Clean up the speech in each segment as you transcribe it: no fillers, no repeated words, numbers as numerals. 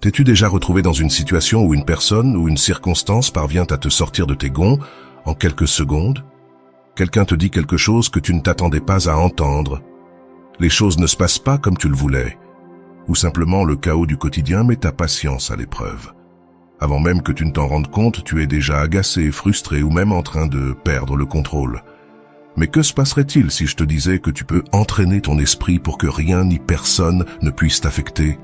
T'es-tu déjà retrouvé dans une situation où une personne ou une circonstance parvient à te sortir de tes gonds en quelques secondes? Quelqu'un te dit quelque chose que tu ne t'attendais pas à entendre. Les choses ne se passent pas comme tu le voulais. Ou simplement le chaos du quotidien met ta patience à l'épreuve. Avant même que tu ne t'en rendes compte, tu es déjà agacé, frustré ou même en train de perdre le contrôle. Mais que se passerait-il si je te disais que tu peux entraîner ton esprit pour que rien ni personne ne puisse t'affecter?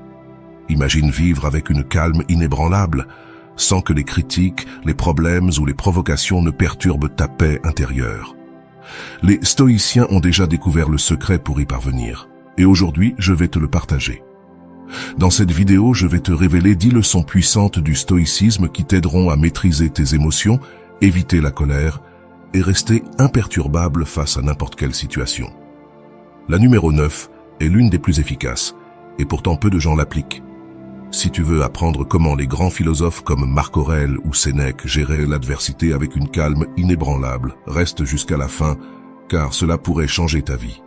Imagine vivre avec une calme inébranlable, sans que les critiques, les problèmes ou les provocations ne perturbent ta paix intérieure. Les stoïciens ont déjà découvert le secret pour y parvenir, et aujourd'hui je vais te le partager. Dans cette vidéo, je vais te révéler 10 leçons puissantes du stoïcisme qui t'aideront à maîtriser tes émotions, éviter la colère et rester imperturbable face à n'importe quelle situation. La numéro 9 est l'une des plus efficaces, et pourtant peu de gens l'appliquent. Si tu veux apprendre comment les grands philosophes comme Marc Aurèle ou Sénèque géraient l'adversité avec une calme inébranlable, reste jusqu'à la fin, car cela pourrait changer ta vie.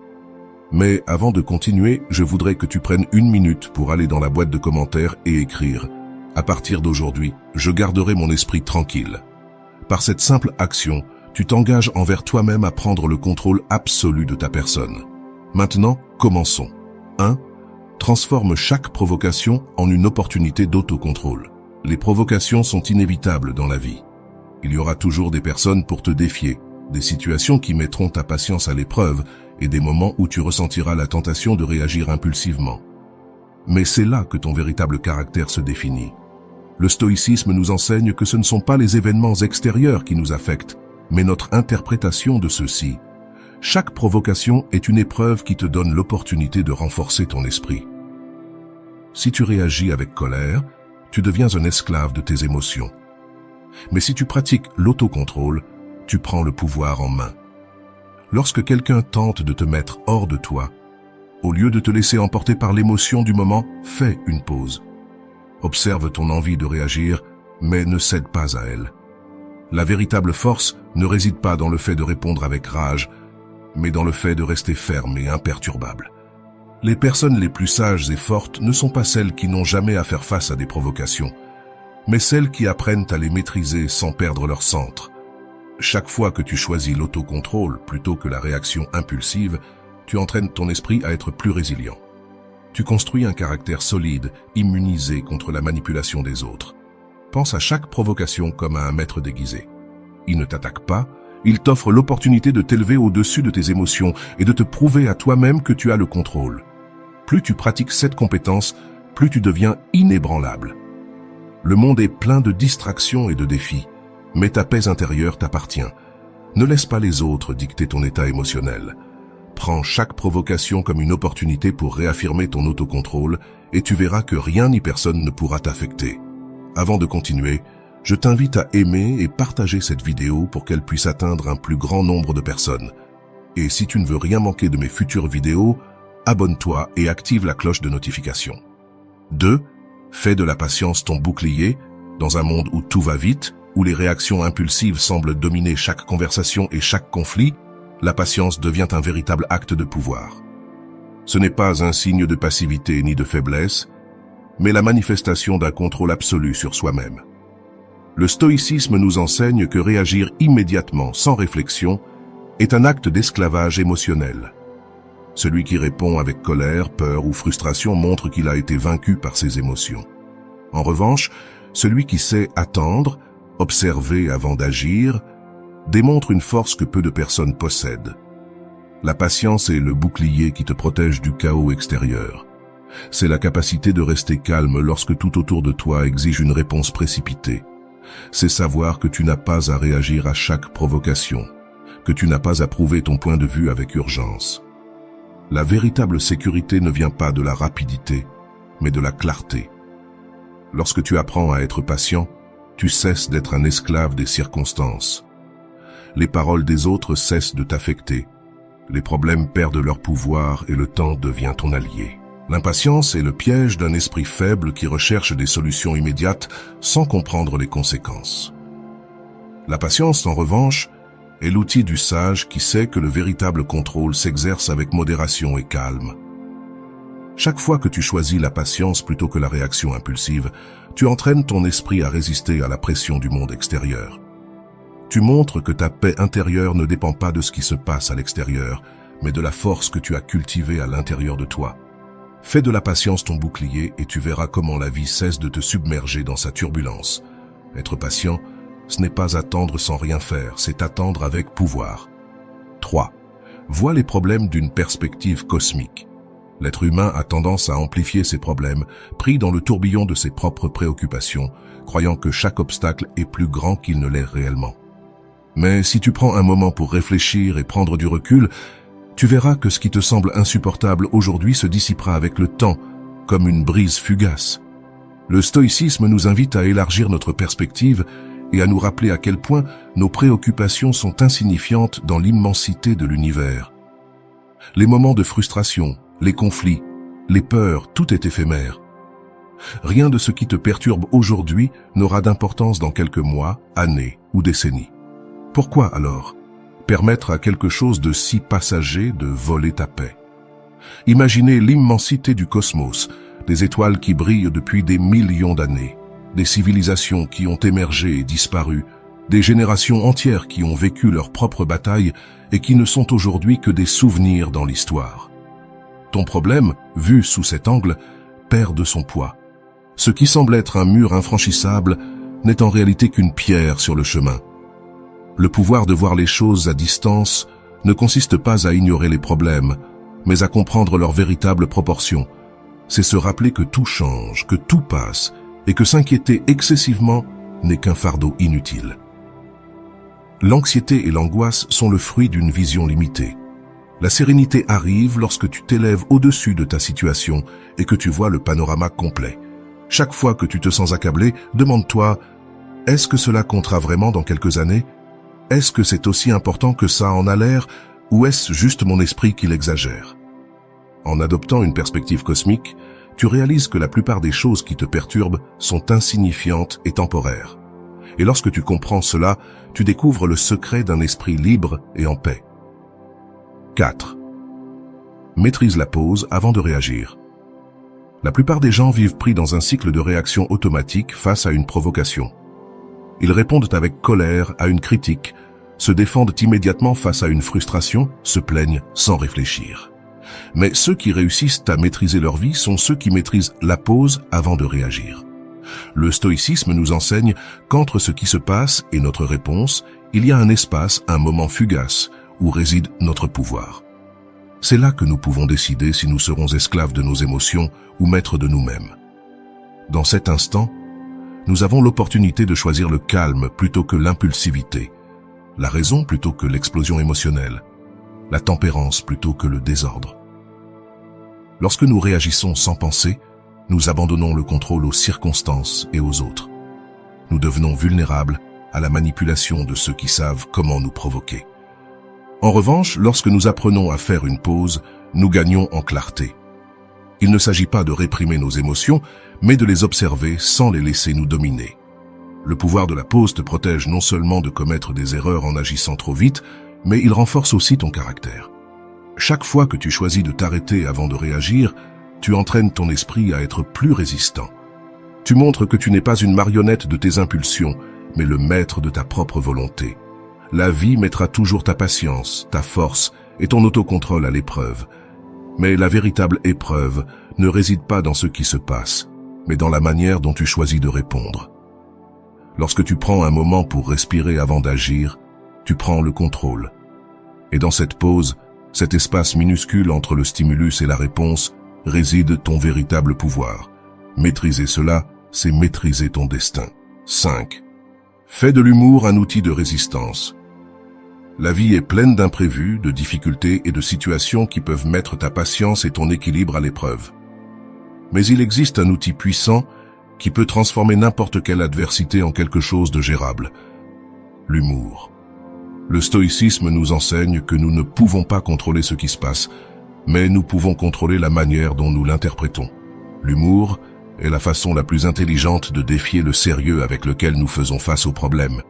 Mais avant de continuer, je voudrais que tu prennes 1 minute pour aller dans la boîte de commentaires et écrire « À partir d'aujourd'hui, je garderai mon esprit tranquille ». Par cette simple action, tu t'engages envers toi-même à prendre le contrôle absolu de ta personne. Maintenant, commençons. 1. Transforme chaque provocation en une opportunité d'autocontrôle. Les provocations sont inévitables dans la vie. Il y aura toujours des personnes pour te défier, des situations qui mettront ta patience à l'épreuve et des moments où tu ressentiras la tentation de réagir impulsivement. Mais c'est là que ton véritable caractère se définit. Le stoïcisme nous enseigne que ce ne sont pas les événements extérieurs qui nous affectent, mais notre interprétation de ceux-ci. Chaque provocation est une épreuve qui te donne l'opportunité de renforcer ton esprit. Si tu réagis avec colère, tu deviens un esclave de tes émotions. Mais si tu pratiques l'autocontrôle, tu prends le pouvoir en main. Lorsque quelqu'un tente de te mettre hors de toi, au lieu de te laisser emporter par l'émotion du moment, fais une pause. Observe ton envie de réagir, mais ne cède pas à elle. La véritable force ne réside pas dans le fait de répondre avec rage, mais dans le fait de rester ferme et imperturbable. Les personnes les plus sages et fortes ne sont pas celles qui n'ont jamais à faire face à des provocations, mais celles qui apprennent à les maîtriser sans perdre leur centre. Chaque fois que tu choisis l'autocontrôle plutôt que la réaction impulsive, tu entraînes ton esprit à être plus résilient. Tu construis un caractère solide, immunisé contre la manipulation des autres. Pense à chaque provocation comme à un maître déguisé. Il ne t'attaque pas, il t'offre l'opportunité de t'élever au-dessus de tes émotions et de te prouver à toi-même que tu as le contrôle. Plus tu pratiques cette compétence, plus tu deviens inébranlable. Le monde est plein de distractions et de défis, mais ta paix intérieure t'appartient. Ne laisse pas les autres dicter ton état émotionnel. Prends chaque provocation comme une opportunité pour réaffirmer ton autocontrôle et tu verras que rien ni personne ne pourra t'affecter. Avant de continuer, je t'invite à aimer et partager cette vidéo pour qu'elle puisse atteindre un plus grand nombre de personnes. Et si tu ne veux rien manquer de mes futures vidéos, abonne-toi et active la cloche de notification. 2. Fais de la patience ton bouclier. Dans un monde où tout va vite, où les réactions impulsives semblent dominer chaque conversation et chaque conflit, la patience devient un véritable acte de pouvoir. Ce n'est pas un signe de passivité ni de faiblesse, mais la manifestation d'un contrôle absolu sur soi-même. Le stoïcisme nous enseigne que réagir immédiatement, sans réflexion, est un acte d'esclavage émotionnel. Celui qui répond avec colère, peur ou frustration montre qu'il a été vaincu par ses émotions. En revanche, celui qui sait attendre, observer avant d'agir, démontre une force que peu de personnes possèdent. La patience est le bouclier qui te protège du chaos extérieur. C'est la capacité de rester calme lorsque tout autour de toi exige une réponse précipitée. C'est savoir que tu n'as pas à réagir à chaque provocation, que tu n'as pas à prouver ton point de vue avec urgence. La véritable sécurité ne vient pas de la rapidité, mais de la clarté. Lorsque tu apprends à être patient, tu cesses d'être un esclave des circonstances. Les paroles des autres cessent de t'affecter. Les problèmes perdent leur pouvoir et le temps devient ton allié. L'impatience est le piège d'un esprit faible qui recherche des solutions immédiates sans comprendre les conséquences. La patience, en revanche, est l'outil du sage qui sait que le véritable contrôle s'exerce avec modération et calme. Chaque fois que tu choisis la patience plutôt que la réaction impulsive, tu entraînes ton esprit à résister à la pression du monde extérieur. Tu montres que ta paix intérieure ne dépend pas de ce qui se passe à l'extérieur, mais de la force que tu as cultivée à l'intérieur de toi. Fais de la patience ton bouclier et tu verras comment la vie cesse de te submerger dans sa turbulence. Être patient, ce n'est pas attendre sans rien faire, c'est attendre avec pouvoir. 3. Vois les problèmes d'une perspective cosmique. L'être humain a tendance à amplifier ses problèmes, pris dans le tourbillon de ses propres préoccupations, croyant que chaque obstacle est plus grand qu'il ne l'est réellement. Mais si tu prends un moment pour réfléchir et prendre du recul, tu verras que ce qui te semble insupportable aujourd'hui se dissipera avec le temps, comme une brise fugace. Le stoïcisme nous invite à élargir notre perspective et à nous rappeler à quel point nos préoccupations sont insignifiantes dans l'immensité de l'univers. Les moments de frustration, les conflits, les peurs, tout est éphémère. Rien de ce qui te perturbe aujourd'hui n'aura d'importance dans quelques mois, années ou décennies. Pourquoi alors permettre à quelque chose de si passager de voler ta paix? Imaginez l'immensité du cosmos, des étoiles qui brillent depuis des millions d'années, des civilisations qui ont émergé et disparu, des générations entières qui ont vécu leurs propres batailles et qui ne sont aujourd'hui que des souvenirs dans l'histoire. Ton problème, vu sous cet angle, perd de son poids. Ce qui semble être un mur infranchissable n'est en réalité qu'une pierre sur le chemin. Le pouvoir de voir les choses à distance ne consiste pas à ignorer les problèmes, mais à comprendre leurs véritables proportions. C'est se rappeler que tout change, que tout passe, et que s'inquiéter excessivement n'est qu'un fardeau inutile. L'anxiété et l'angoisse sont le fruit d'une vision limitée. La sérénité arrive lorsque tu t'élèves au-dessus de ta situation et que tu vois le panorama complet. Chaque fois que tu te sens accablé, demande-toi, est-ce que cela comptera vraiment dans quelques années? Est-ce que c'est aussi important que ça en a l'air, ou est-ce juste mon esprit qui l'exagère? En adoptant une perspective cosmique, tu réalises que la plupart des choses qui te perturbent sont insignifiantes et temporaires. Et lorsque tu comprends cela, tu découvres le secret d'un esprit libre et en paix. 4. Maîtrise la pause avant de réagir. La plupart des gens vivent pris dans un cycle de réaction automatique face à une provocation. Ils répondent avec colère à une critique, se défendent immédiatement face à une frustration, se plaignent sans réfléchir. Mais ceux qui réussissent à maîtriser leur vie sont ceux qui maîtrisent la pause avant de réagir. Le stoïcisme nous enseigne qu'entre ce qui se passe et notre réponse, il y a un espace, un moment fugace, où réside notre pouvoir. C'est là que nous pouvons décider si nous serons esclaves de nos émotions ou maîtres de nous-mêmes. Dans cet instant, nous avons l'opportunité de choisir le calme plutôt que l'impulsivité, la raison plutôt que l'explosion émotionnelle, la tempérance plutôt que le désordre. Lorsque nous réagissons sans penser, nous abandonnons le contrôle aux circonstances et aux autres. Nous devenons vulnérables à la manipulation de ceux qui savent comment nous provoquer. En revanche, lorsque nous apprenons à faire une pause, nous gagnons en clarté. Il ne s'agit pas de réprimer nos émotions, mais de les observer sans les laisser nous dominer. Le pouvoir de la pause te protège non seulement de commettre des erreurs en agissant trop vite, mais il renforce aussi ton caractère. Chaque fois que tu choisis de t'arrêter avant de réagir, tu entraînes ton esprit à être plus résistant. Tu montres que tu n'es pas une marionnette de tes impulsions, mais le maître de ta propre volonté. La vie mettra toujours ta patience, ta force et ton autocontrôle à l'épreuve. Mais la véritable épreuve ne réside pas dans ce qui se passe, mais dans la manière dont tu choisis de répondre. Lorsque tu prends un moment pour respirer avant d'agir, tu prends le contrôle. Et dans cette pause, cet espace minuscule entre le stimulus et la réponse, réside ton véritable pouvoir. Maîtriser cela, c'est maîtriser ton destin. 5. Fais de l'humour un outil de résistance. La vie est pleine d'imprévus, de difficultés et de situations qui peuvent mettre ta patience et ton équilibre à l'épreuve. Mais il existe un outil puissant qui peut transformer n'importe quelle adversité en quelque chose de gérable. L'humour. Le stoïcisme nous enseigne que nous ne pouvons pas contrôler ce qui se passe, mais nous pouvons contrôler la manière dont nous l'interprétons. L'humour est la façon la plus intelligente de défier le sérieux avec lequel nous faisons face aux problèmes.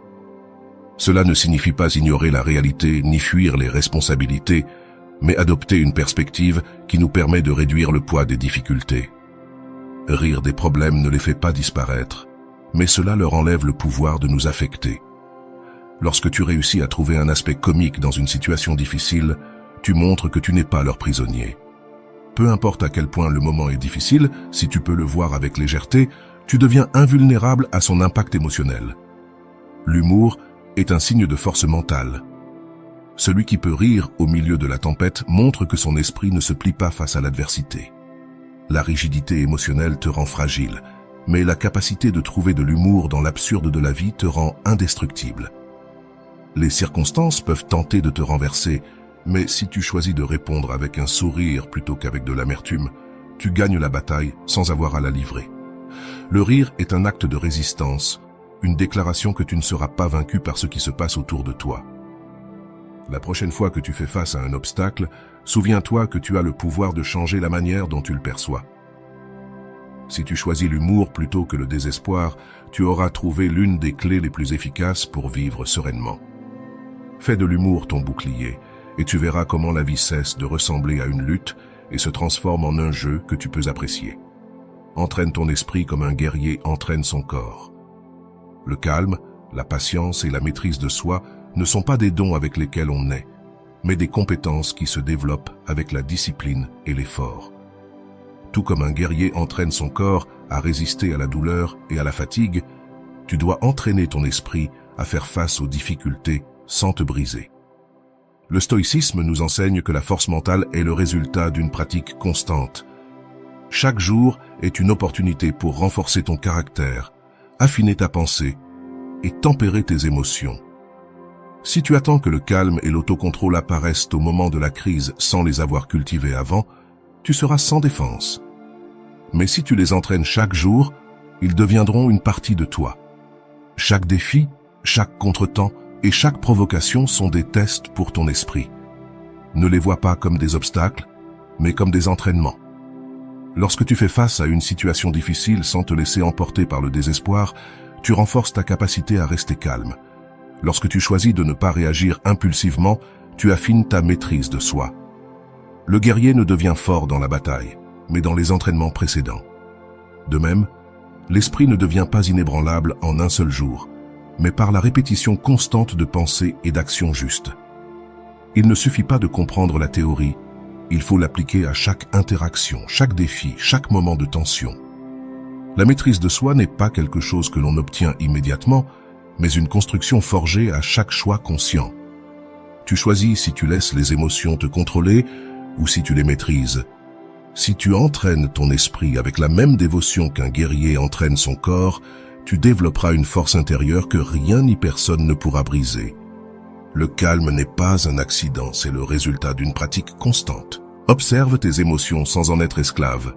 Cela ne signifie pas ignorer la réalité ni fuir les responsabilités, mais adopter une perspective qui nous permet de réduire le poids des difficultés. Rire des problèmes ne les fait pas disparaître, mais cela leur enlève le pouvoir de nous affecter. Lorsque tu réussis à trouver un aspect comique dans une situation difficile, tu montres que tu n'es pas leur prisonnier. Peu importe à quel point le moment est difficile, si tu peux le voir avec légèreté, tu deviens invulnérable à son impact émotionnel. L'humour est un signe de force mentale. Celui qui peut rire au milieu de la tempête montre que son esprit ne se plie pas face à l'adversité. La rigidité émotionnelle te rend fragile, mais la capacité de trouver de l'humour dans l'absurde de la vie te rend indestructible. Les circonstances peuvent tenter de te renverser, mais si tu choisis de répondre avec un sourire plutôt qu'avec de l'amertume, tu gagnes la bataille sans avoir à la livrer. Le rire est un acte de résistance, une déclaration que tu ne seras pas vaincu par ce qui se passe autour de toi. La prochaine fois que tu fais face à un obstacle, souviens-toi que tu as le pouvoir de changer la manière dont tu le perçois. Si tu choisis l'humour plutôt que le désespoir, tu auras trouvé l'une des clés les plus efficaces pour vivre sereinement. Fais de l'humour ton bouclier, et tu verras comment la vie cesse de ressembler à une lutte et se transforme en un jeu que tu peux apprécier. Entraîne ton esprit comme un guerrier entraîne son corps. Le calme, la patience et la maîtrise de soi ne sont pas des dons avec lesquels on naît, mais des compétences qui se développent avec la discipline et l'effort. Tout comme un guerrier entraîne son corps à résister à la douleur et à la fatigue, tu dois entraîner ton esprit à faire face aux difficultés sans te briser. Le stoïcisme nous enseigne que la force mentale est le résultat d'une pratique constante. Chaque jour est une opportunité pour renforcer ton caractère, affiner ta pensée et tempérer tes émotions. Si tu attends que le calme et l'autocontrôle apparaissent au moment de la crise sans les avoir cultivés avant, tu seras sans défense. Mais si tu les entraînes chaque jour, ils deviendront une partie de toi. Chaque défi, chaque contretemps et chaque provocation sont des tests pour ton esprit. Ne les vois pas comme des obstacles, mais comme des entraînements. Lorsque tu fais face à une situation difficile sans te laisser emporter par le désespoir, tu renforces ta capacité à rester calme. Lorsque tu choisis de ne pas réagir impulsivement, tu affines ta maîtrise de soi. Le guerrier ne devient fort dans la bataille, mais dans les entraînements précédents. De même, l'esprit ne devient pas inébranlable en un seul jour, mais par la répétition constante de pensées et d'actions justes. Il ne suffit pas de comprendre la théorie, il faut l'appliquer à chaque interaction, chaque défi, chaque moment de tension. La maîtrise de soi n'est pas quelque chose que l'on obtient immédiatement, mais une construction forgée à chaque choix conscient. Tu choisis si tu laisses les émotions te contrôler ou si tu les maîtrises. Si tu entraînes ton esprit avec la même dévotion qu'un guerrier entraîne son corps, tu développeras une force intérieure que rien ni personne ne pourra briser. Le calme n'est pas un accident, c'est le résultat d'une pratique constante. Observe tes émotions sans en être esclave.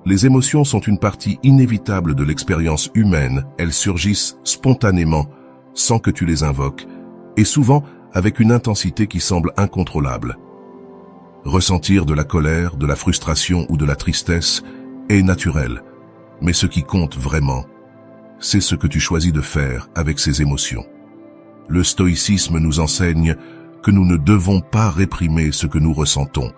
Les émotions sont une partie inévitable de l'expérience humaine. Elles surgissent spontanément, sans que tu les invoques, et souvent avec une intensité qui semble incontrôlable. Ressentir de la colère, de la frustration ou de la tristesse est naturel, mais ce qui compte vraiment, c'est ce que tu choisis de faire avec ces émotions. Le stoïcisme nous enseigne que nous ne devons pas réprimer ce que nous ressentons,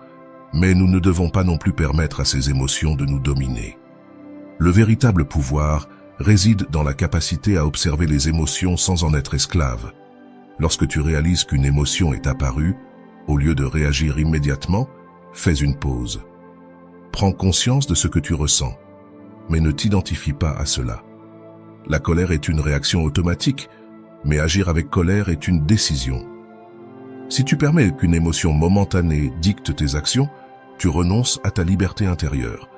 mais nous ne devons pas non plus permettre à ces émotions de nous dominer. Le véritable pouvoir réside dans la capacité à observer les émotions sans en être esclave. Lorsque tu réalises qu'une émotion est apparue, au lieu de réagir immédiatement, fais une pause. Prends conscience de ce que tu ressens, mais ne t'identifie pas à cela. La colère est une réaction automatique, mais agir avec colère est une décision. Si tu permets qu'une émotion momentanée dicte tes actions, tu renonces à ta liberté intérieure.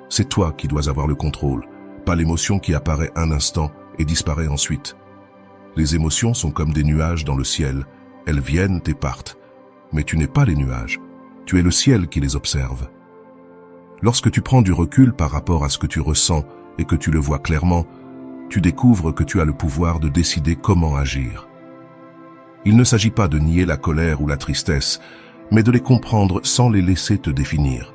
C'est toi qui dois avoir le contrôle, pas l'émotion qui apparaît un instant et disparaît ensuite. Les émotions sont comme des nuages dans le ciel, elles viennent et partent. Mais tu n'es pas les nuages, tu es le ciel qui les observe. Lorsque tu prends du recul par rapport à ce que tu ressens et que tu le vois clairement, tu découvres que tu as le pouvoir de décider comment agir. Il ne s'agit pas de nier la colère ou la tristesse, mais de les comprendre sans les laisser te définir.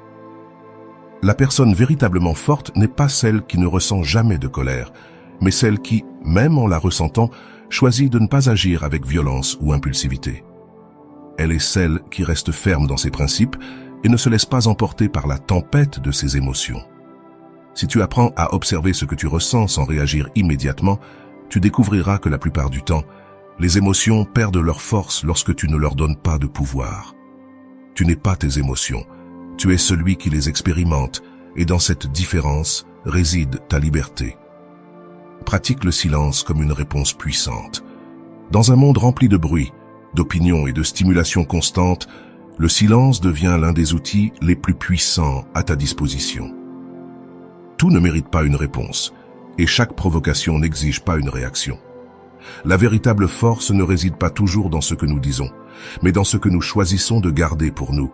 La personne véritablement forte n'est pas celle qui ne ressent jamais de colère, mais celle qui, même en la ressentant, choisit de ne pas agir avec violence ou impulsivité. Elle est celle qui reste ferme dans ses principes et ne se laisse pas emporter par la tempête de ses émotions. Si tu apprends à observer ce que tu ressens sans réagir immédiatement, tu découvriras que la plupart du temps, les émotions perdent leur force lorsque tu ne leur donnes pas de pouvoir. Tu n'es pas tes émotions, tu es celui qui les expérimente, et dans cette différence réside ta liberté. Pratique le silence comme une réponse puissante. Dans un monde rempli de bruit, d'opinions et de stimulation constante, le silence devient l'un des outils les plus puissants à ta disposition. Tout ne mérite pas une réponse, et chaque provocation n'exige pas une réaction. La véritable force ne réside pas toujours dans ce que nous disons, mais dans ce que nous choisissons de garder pour nous.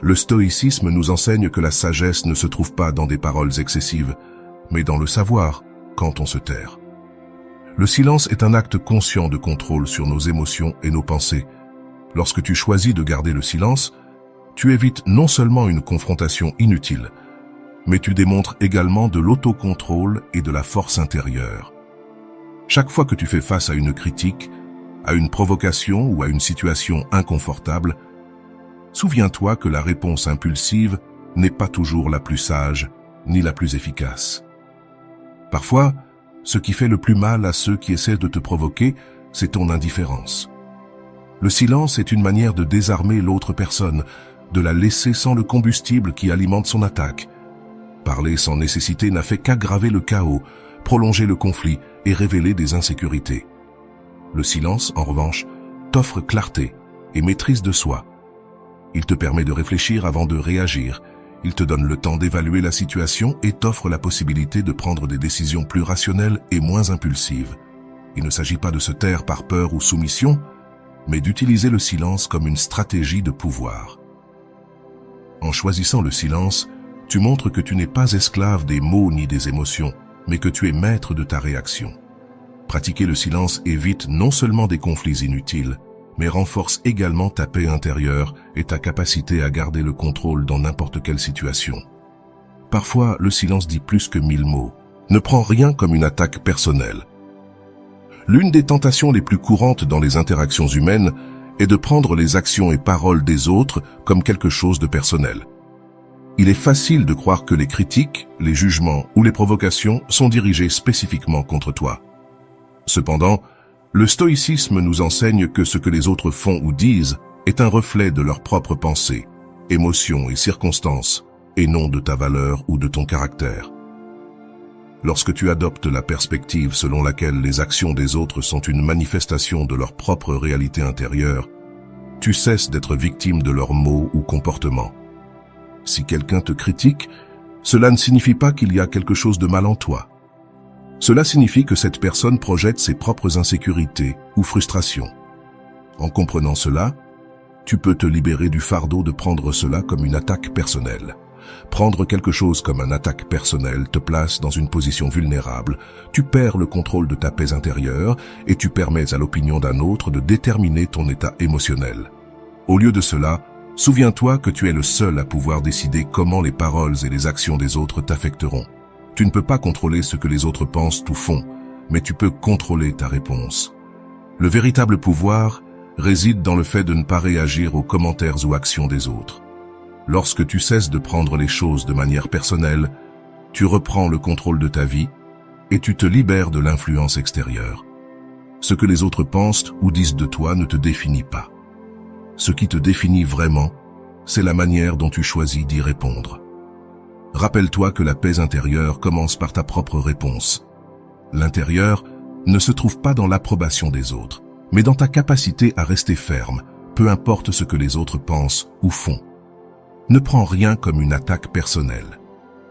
Le stoïcisme nous enseigne que la sagesse ne se trouve pas dans des paroles excessives, mais dans le savoir quand on se taire. Le silence est un acte conscient de contrôle sur nos émotions et nos pensées. Lorsque tu choisis de garder le silence, tu évites non seulement une confrontation inutile, mais tu démontres également de l'autocontrôle et de la force intérieure. Chaque fois que tu fais face à une critique, à une provocation ou à une situation inconfortable, souviens-toi que la réponse impulsive n'est pas toujours la plus sage ni la plus efficace. Parfois, ce qui fait le plus mal à ceux qui essaient de te provoquer, c'est ton indifférence. Le silence est une manière de désarmer l'autre personne, de la laisser sans le combustible qui alimente son attaque. Parler sans nécessité n'a fait qu'aggraver le chaos, prolonger le conflit et révéler des insécurités. Le silence, en revanche, t'offre clarté et maîtrise de soi. Il te permet de réfléchir avant de réagir. Il te donne le temps d'évaluer la situation et t'offre la possibilité de prendre des décisions plus rationnelles et moins impulsives. Il ne s'agit pas de se taire par peur ou soumission, mais d'utiliser le silence comme une stratégie de pouvoir. En choisissant le silence, tu montres que tu n'es pas esclave des mots ni des émotions, mais que tu es maître de ta réaction. Pratiquer le silence évite non seulement des conflits inutiles, mais renforce également ta paix intérieure et ta capacité à garder le contrôle dans n'importe quelle situation. Parfois, le silence dit plus que 1000 mots. Ne prends rien comme une attaque personnelle. L'une des tentations les plus courantes dans les interactions humaines est de prendre les actions et paroles des autres comme quelque chose de personnel. Il est facile de croire que les critiques, les jugements ou les provocations sont dirigés spécifiquement contre toi. Cependant, le stoïcisme nous enseigne que ce que les autres font ou disent est un reflet de leurs propres pensées, émotions et circonstances, et non de ta valeur ou de ton caractère. Lorsque tu adoptes la perspective selon laquelle les actions des autres sont une manifestation de leur propre réalité intérieure, tu cesses d'être victime de leurs mots ou comportements. Si quelqu'un te critique, cela ne signifie pas qu'il y a quelque chose de mal en toi. Cela signifie que cette personne projette ses propres insécurités ou frustrations. En comprenant cela, tu peux te libérer du fardeau de prendre cela comme une attaque personnelle. Prendre quelque chose comme une attaque personnelle te place dans une position vulnérable. Tu perds le contrôle de ta paix intérieure et tu permets à l'opinion d'un autre de déterminer ton état émotionnel. Au lieu de cela, souviens-toi que tu es le seul à pouvoir décider comment les paroles et les actions des autres t'affecteront. Tu ne peux pas contrôler ce que les autres pensent ou font, mais tu peux contrôler ta réponse. Le véritable pouvoir réside dans le fait de ne pas réagir aux commentaires ou actions des autres. Lorsque tu cesses de prendre les choses de manière personnelle, tu reprends le contrôle de ta vie et tu te libères de l'influence extérieure. Ce que les autres pensent ou disent de toi ne te définit pas. Ce qui te définit vraiment, c'est la manière dont tu choisis d'y répondre. Rappelle-toi que la paix intérieure commence par ta propre réponse. L'intérieur ne se trouve pas dans l'approbation des autres, mais dans ta capacité à rester ferme, peu importe ce que les autres pensent ou font. Ne prends rien comme une attaque personnelle.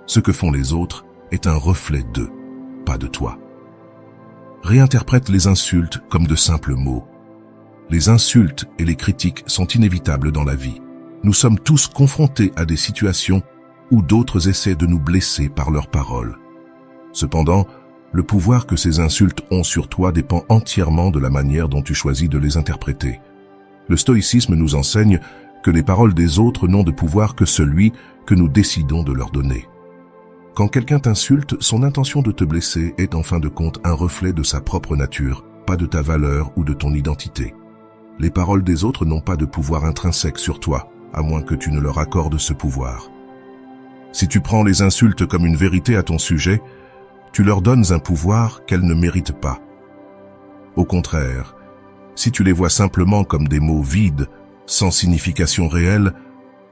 Ce que font les autres est un reflet d'eux, pas de toi. Réinterprète les insultes comme de simples mots. Les insultes et les critiques sont inévitables dans la vie. Nous sommes tous confrontés à des situations où d'autres essaient de nous blesser par leurs paroles. Cependant, le pouvoir que ces insultes ont sur toi dépend entièrement de la manière dont tu choisis de les interpréter. Le stoïcisme nous enseigne que les paroles des autres n'ont de pouvoir que celui que nous décidons de leur donner. Quand quelqu'un t'insulte, son intention de te blesser est en fin de compte un reflet de sa propre nature, pas de ta valeur ou de ton identité. Les paroles des autres n'ont pas de pouvoir intrinsèque sur toi, à moins que tu ne leur accordes ce pouvoir. Si tu prends les insultes comme une vérité à ton sujet, tu leur donnes un pouvoir qu'elles ne méritent pas. Au contraire, si tu les vois simplement comme des mots vides, sans signification réelle,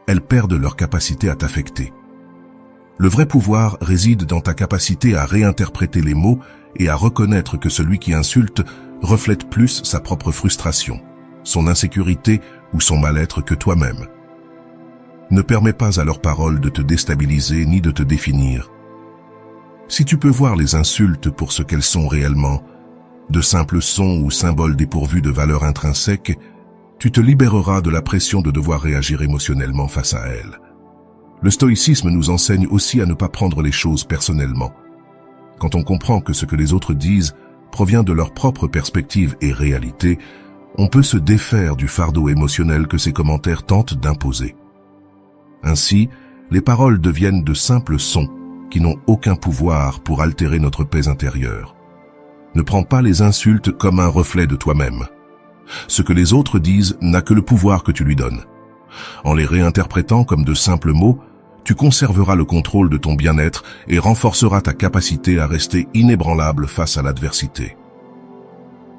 elles perdent leur capacité à t'affecter. Le vrai pouvoir réside dans ta capacité à réinterpréter les mots et à reconnaître que celui qui insulte reflète plus sa propre frustration, son insécurité ou son mal-être que toi-même. Ne permets pas à leurs paroles de te déstabiliser ni de te définir. Si tu peux voir les insultes pour ce qu'elles sont réellement, de simples sons ou symboles dépourvus de valeur intrinsèque, tu te libéreras de la pression de devoir réagir émotionnellement face à elles. Le stoïcisme nous enseigne aussi à ne pas prendre les choses personnellement. Quand on comprend que ce que les autres disent provient de leur propre perspective et réalité, on peut se défaire du fardeau émotionnel que ces commentaires tentent d'imposer. Ainsi, les paroles deviennent de simples sons qui n'ont aucun pouvoir pour altérer notre paix intérieure. Ne prends pas les insultes comme un reflet de toi-même. Ce que les autres disent n'a que le pouvoir que tu lui donnes. En les réinterprétant comme de simples mots, tu conserveras le contrôle de ton bien-être et renforceras ta capacité à rester inébranlable face à l'adversité.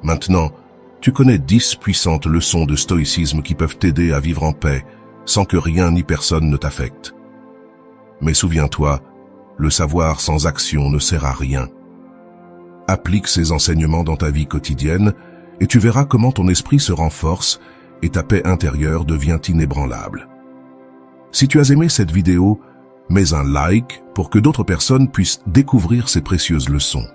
Maintenant, tu connais 10 puissantes leçons de stoïcisme qui peuvent t'aider à vivre en paix, sans que rien ni personne ne t'affecte. Mais souviens-toi, le savoir sans action ne sert à rien. Applique ces enseignements dans ta vie quotidienne et tu verras comment ton esprit se renforce et ta paix intérieure devient inébranlable. Si tu as aimé cette vidéo, mets un like pour que d'autres personnes puissent découvrir ces précieuses leçons.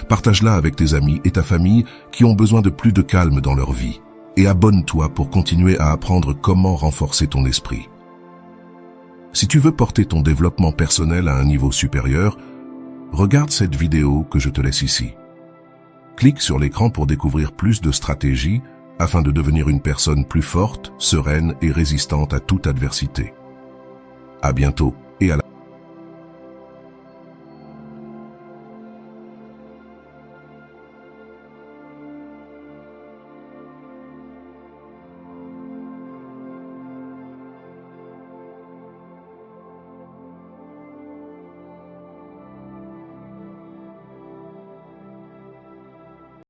Partage-la avec tes amis et ta famille qui ont besoin de plus de calme dans leur vie. Et abonne-toi pour continuer à apprendre comment renforcer ton esprit. Si tu veux porter ton développement personnel à un niveau supérieur, regarde cette vidéo que je te laisse ici. Clique sur l'écran pour découvrir plus de stratégies afin de devenir une personne plus forte, sereine et résistante à toute adversité. À bientôt.